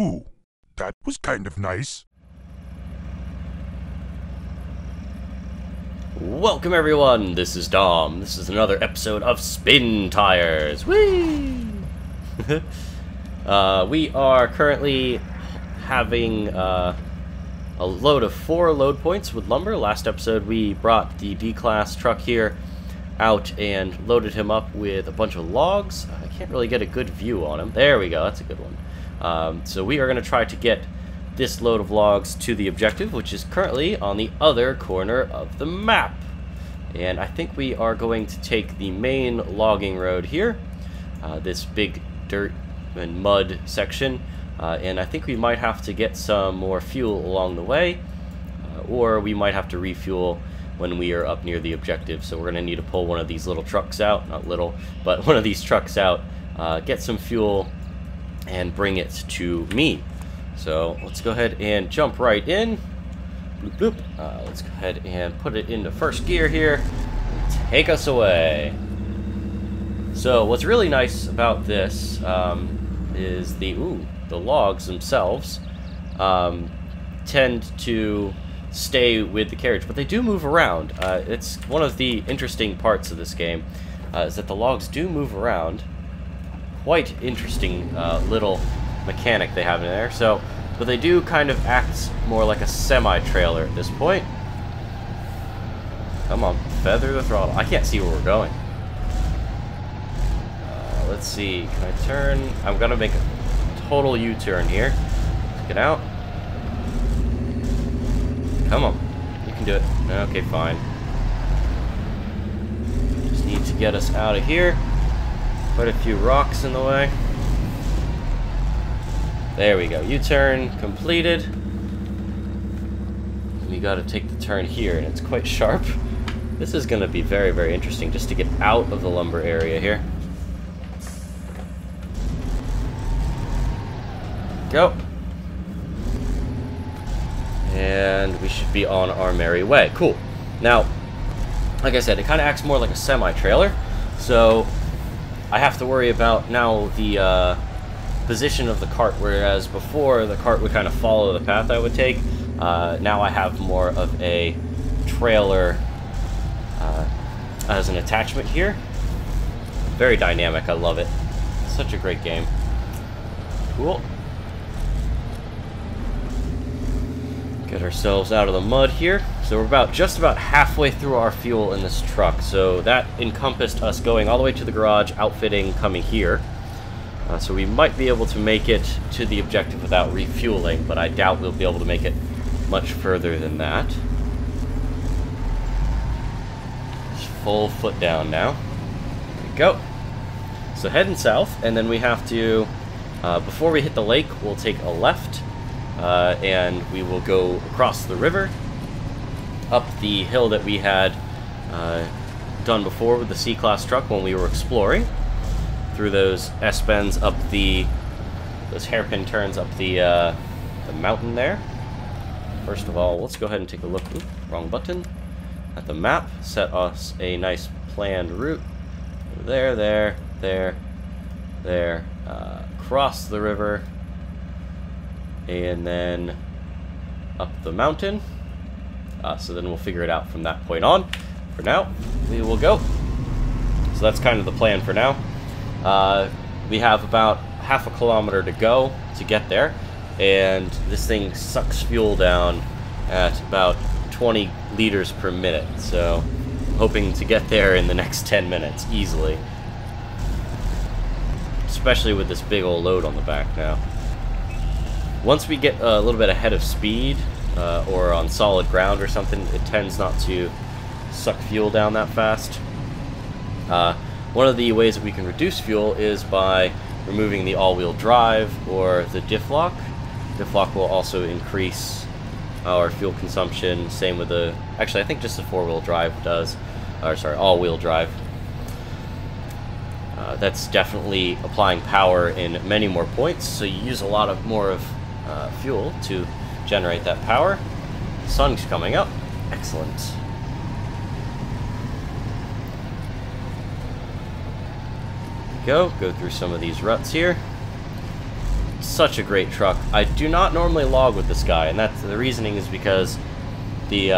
Ooh, that was kind of nice. Welcome everyone, this is Dom. This is another episode of Spintires. Whee! We are currently having a load of 4 load points with lumber. Last episode we brought the D-Class truck here out and loaded him up with a bunch of logs. I can't really get a good view on him. There we go, that's a good one. So we are going to try to get this load of logs to the objective, which is currently on the other corner of the map. And I think we are going to take the main logging road here, this big dirt and mud section, and I think we might have to get some more fuel along the way, or we might have to refuel when we are up near the objective. So we're going to need to pull one of these little trucks out, not little, but one of these trucks out, get some fuel, and bring it to me. So let's go ahead and jump right in. Bloop, bloop. Let's go ahead and put it into first gear here. Take us away. So what's really nice about this is the logs themselves tend to stay with the carriage, but they do move around. It's one of the interesting parts of this game, is that the logs do move around. Quite interesting little mechanic they have in there. So, but they do kind of act more like a semi-trailer at this point. Come on, feather the throttle. I can't see where we're going. Let's see, can I turn? I'm gonna make a total U-turn here. Get out. Come on, you can do it. Okay, fine. Just need to get us out of here. Quite a few rocks in the way. There we go. U-turn completed. We got to take the turn here, and it's quite sharp. This is going to be very, very interesting just to get out of the lumber area here. Go. And we should be on our merry way. Cool. Now, like I said, it kind of acts more like a semi-trailer, so I have to worry about now the position of the cart, whereas before the cart would kind of follow the path I would take. Now I have more of a trailer as an attachment here. Very dynamic, I love it. Such a great game. Cool. Get ourselves out of the mud here. So we're just about halfway through our fuel in this truck. So that encompassed us going all the way to the garage, outfitting, coming here. So we might be able to make it to the objective without refueling, but I doubt we'll be able to make it much further than that. Just full foot down now. There we go. So heading south, and then we have to, before we hit the lake, we'll take a left, and we will go across the river, up the hill that we had done before with the C-Class truck when we were exploring, through those S-bends up those hairpin turns up the mountain there. First of all, let's go ahead and take a look, wrong button, at the map, set us a nice planned route. There, across the river, and then up the mountain. So then we'll figure it out from that point on. For now, we will go. So that's kind of the plan for now. We have about half a kilometer to go to get there, and this thing sucks fuel down at about 20 liters per minute, so I'm hoping to get there in the next 10 minutes easily, especially with this big old load on the back now. Once we get a little bit ahead of speed, or on solid ground or something, it tends not to suck fuel down that fast. One of the ways that we can reduce fuel is by removing the all-wheel drive or the diff lock. Diff lock will also increase our fuel consumption. Same with the, actually I think just the four-wheel drive does, or sorry, all-wheel drive. That's definitely applying power in many more points, so you use a lot more of fuel to generate that power. Sun's coming up. Excellent. Go through some of these ruts here. such a great truck. I do not normally log with this guy, and that's the reasoning is because the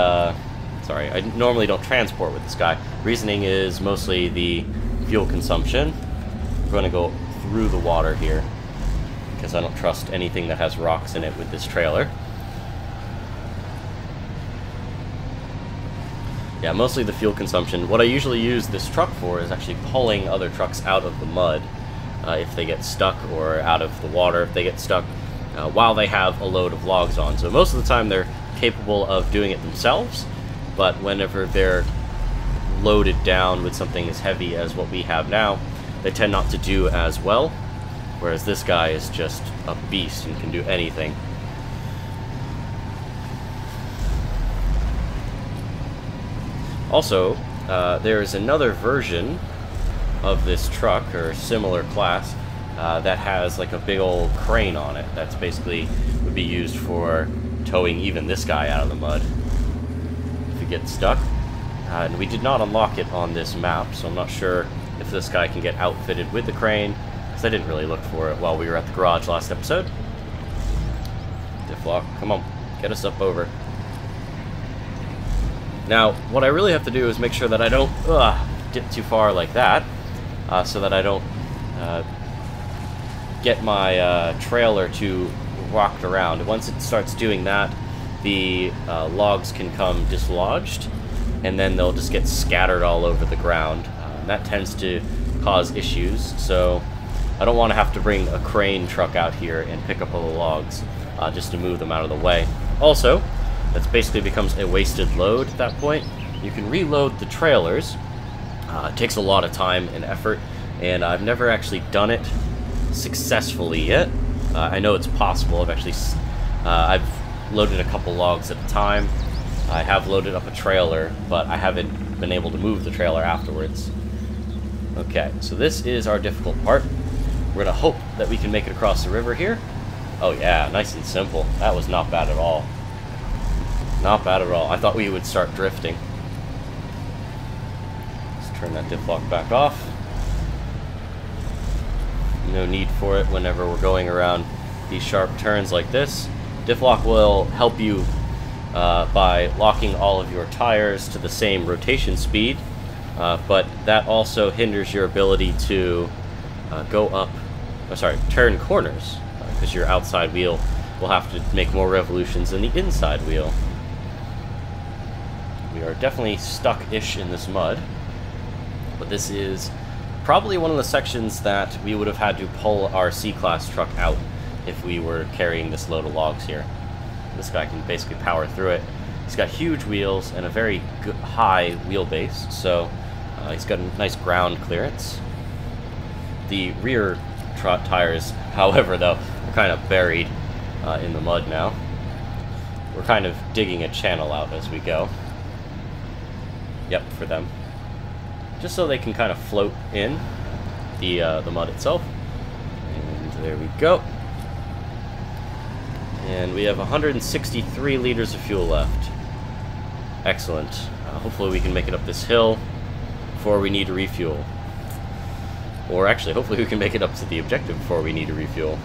sorry, I normally don't transport with this guy. Reasoning is mostly the fuel consumption. We're going to go through the water here because I don't trust anything that has rocks in it with this trailer. Yeah, mostly the fuel consumption. What I usually use this truck for is actually pulling other trucks out of the mud if they get stuck, or out of the water if they get stuck, while they have a load of logs on. So most of the time they're capable of doing it themselves, but whenever they're loaded down with something as heavy as what we have now, they tend not to do as well, whereas this guy is just a beast and can do anything. Also, there is another version of this truck, or similar class, that has like a big old crane on it. That's basically would be used for towing even this guy out of the mud if he gets stuck. And we did not unlock it on this map, so I'm not sure if this guy can get outfitted with the crane, because I didn't really look for it while we were at the garage last episode. Difflock, come on, get us up over. Now, what I really have to do is make sure that I don't dip too far like that, so that I don't get my trailer too rocked around. Once it starts doing that, the logs can come dislodged, and then they'll just get scattered all over the ground. That tends to cause issues, so I don't want to have to bring a crane truck out here and pick up all the logs just to move them out of the way. Also, that basically becomes a wasted load at that point. You can reload the trailers. It takes a lot of time and effort, and I've never actually done it successfully yet. I know it's possible. I've loaded a couple logs at a time. I have loaded up a trailer, but I haven't been able to move the trailer afterwards. Okay, so this is our difficult part. We're gonna hope that we can make it across the river here. Oh yeah, nice and simple. That was not bad at all. Not bad at all. I thought we would start drifting. Let's turn that diff lock back off. No need for it whenever we're going around these sharp turns like this. Diff lock will help you by locking all of your tires to the same rotation speed, but that also hinders your ability to turn corners, because your outside wheel will have to make more revolutions than the inside wheel. We are definitely stuck-ish in this mud, but this is probably one of the sections that we would have had to pull our C-Class truck out if we were carrying this load of logs here. This guy can basically power through it. He's got huge wheels and a very high wheelbase, so he's got a nice ground clearance. The rear tires, however, though, are kind of buried in the mud now. We're kind of digging a channel out as we go. Yep, for them. Just so they can kind of float in the mud itself. And there we go. And we have 163 liters of fuel left. Excellent. Hopefully we can make it up this hill before we need to refuel. Or actually, hopefully we can make it up to the objective before we need to refuel.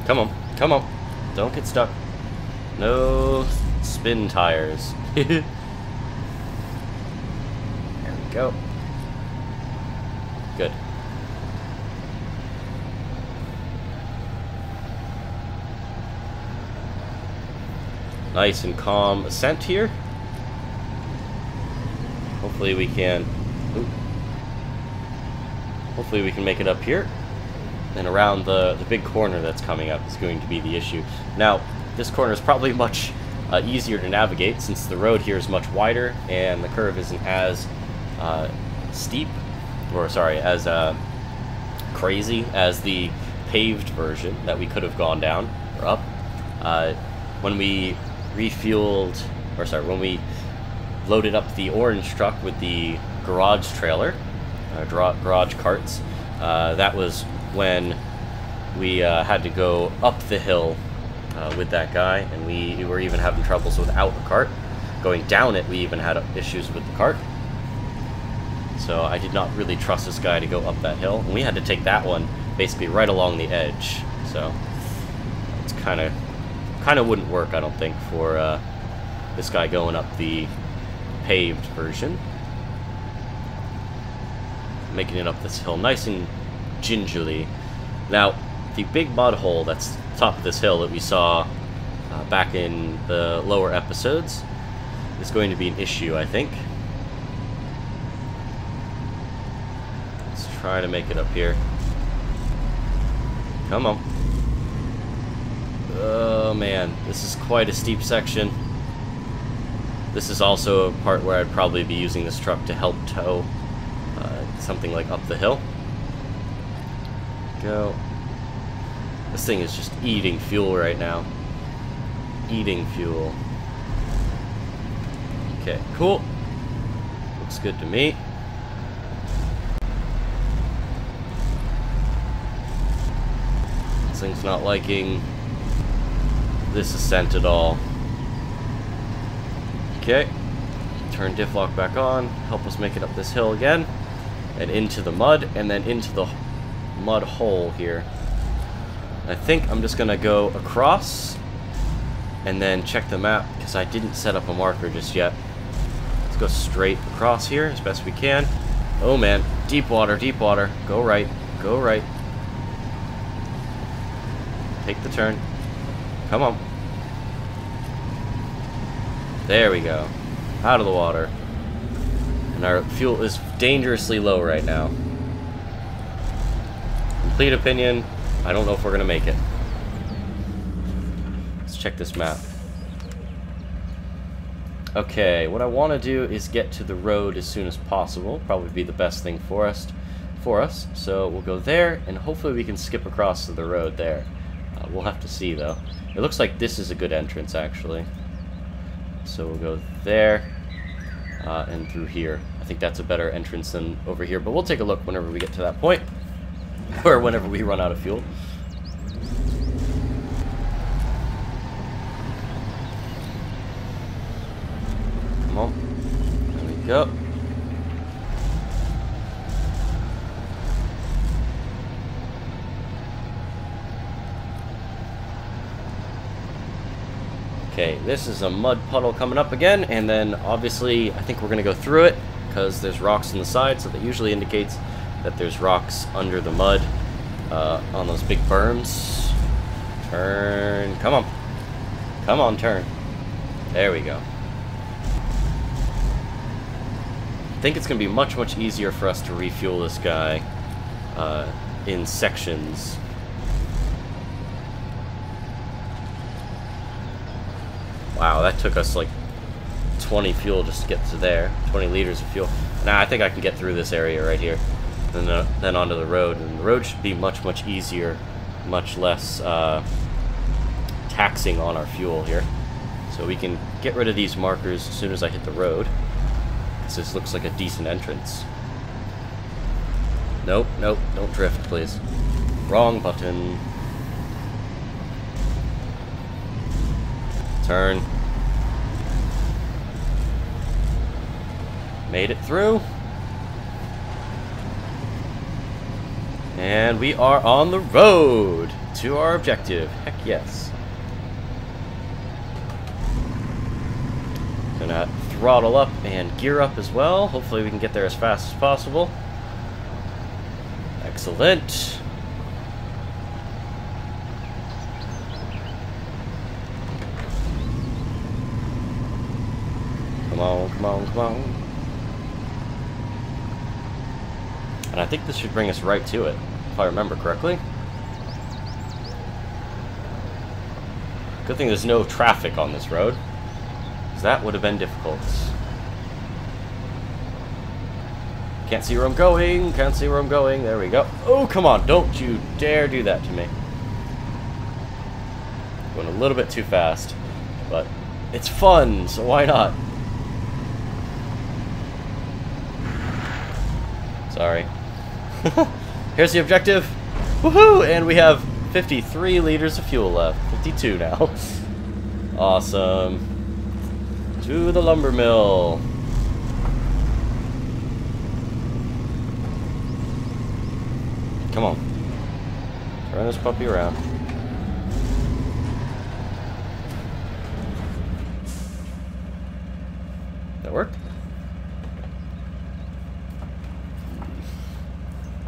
Come on, come on. Don't get stuck. No spin tires. There we go. Good. Nice and calm ascent here. Hopefully we can... Ooh. Hopefully we can make it up here. And around the big corner that's coming up is going to be the issue. Now, this corner is probably much easier to navigate since the road here is much wider and the curve isn't as steep, or sorry, as crazy as the paved version that we could have gone down or up. When we refueled, or sorry, when we loaded up the orange truck with the garage trailer, garage carts, that was when we had to go up the hill with that guy, and we were even having troubles without the cart. Going down it, we even had issues with the cart. So I did not really trust this guy to go up that hill, and we had to take that one basically right along the edge. so it's kind of wouldn't work, I don't think, for this guy going up the paved version. Making it up this hill nice and gingerly. Now, the big mud hole that's top of this hill that we saw back in the lower episodes is going to be an issue, I think. Let's try to make it up here. Come on. Oh man, this is quite a steep section. This is also a part where I'd probably be using this truck to help tow something like up the hill. Go. This thing is just eating fuel right now. Eating fuel. Okay, cool. Looks good to me. This thing's not liking this ascent at all. Okay. Turn diff lock back on. Help us make it up this hill again. And into the mud, and then into the mud hole here. I think I'm just gonna go across and then check the map because I didn't set up a marker just yet. Let's go straight across here as best we can. Oh man, deep water, deep water. Go right, go right. Take the turn. Come on. There we go. Out of the water. And our fuel is dangerously low right now. Complete opinion, I don't know if we're gonna make it. Let's check this map. Okay, what I want to do is get to the road as soon as possible. Probably be the best thing for us. So we'll go there, and hopefully we can skip across to the road there. We'll have to see, though. It looks like this is a good entrance, actually. So we'll go there, and through here. I think that's a better entrance than over here, but we'll take a look whenever we get to that point. Or whenever we run out of fuel. Come on. There we go. Okay, this is a mud puddle coming up again, and then obviously I think we're going to go through it because there's rocks on the side, so that usually indicates that there's rocks under the mud on those big berms. Turn. Come on. Come on, turn. There we go. I think it's going to be much, much easier for us to refuel this guy in sections. Wow, that took us like 20 fuel just to get to there. 20 liters of fuel. Now I think I can get through this area right here. Then onto the road. And the road should be much, much easier. Much less taxing on our fuel here. So we can get rid of these markers as soon as I hit the road. This looks like a decent entrance. Nope, nope, don't drift, please. Wrong button. Turn. Made it through. And we are on the road to our objective. Heck yes. Gonna throttle up and gear up as well. Hopefully we can get there as fast as possible. Excellent. Come on, come on, come on. And I think this should bring us right to it, if I remember correctly. Good thing there's no traffic on this road, because that would have been difficult. Can't see where I'm going, can't see where I'm going. There we go. Oh, come on, don't you dare do that to me. Going a little bit too fast, but it's fun, so why not? Sorry. Here's the objective. Woohoo! And we have 53 liters of fuel left. 52 now. Awesome. To the lumber mill. Come on. Turn this puppy around.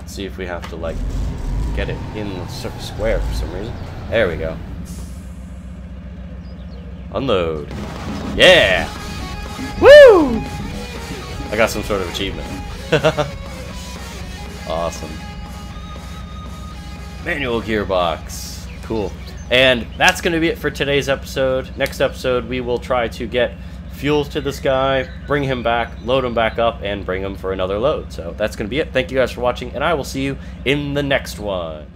Let's see if we have to, like, get it in the square for some reason. There we go. Unload. Yeah! Woo! I got some sort of achievement. Awesome. Manual gearbox. Cool. And that's going to be it for today's episode. Next episode, we will try to get fuel to this guy, bring him back, load him back up, and bring him for another load. So that's going to be it. Thank you guys for watching, and I will see you in the next one.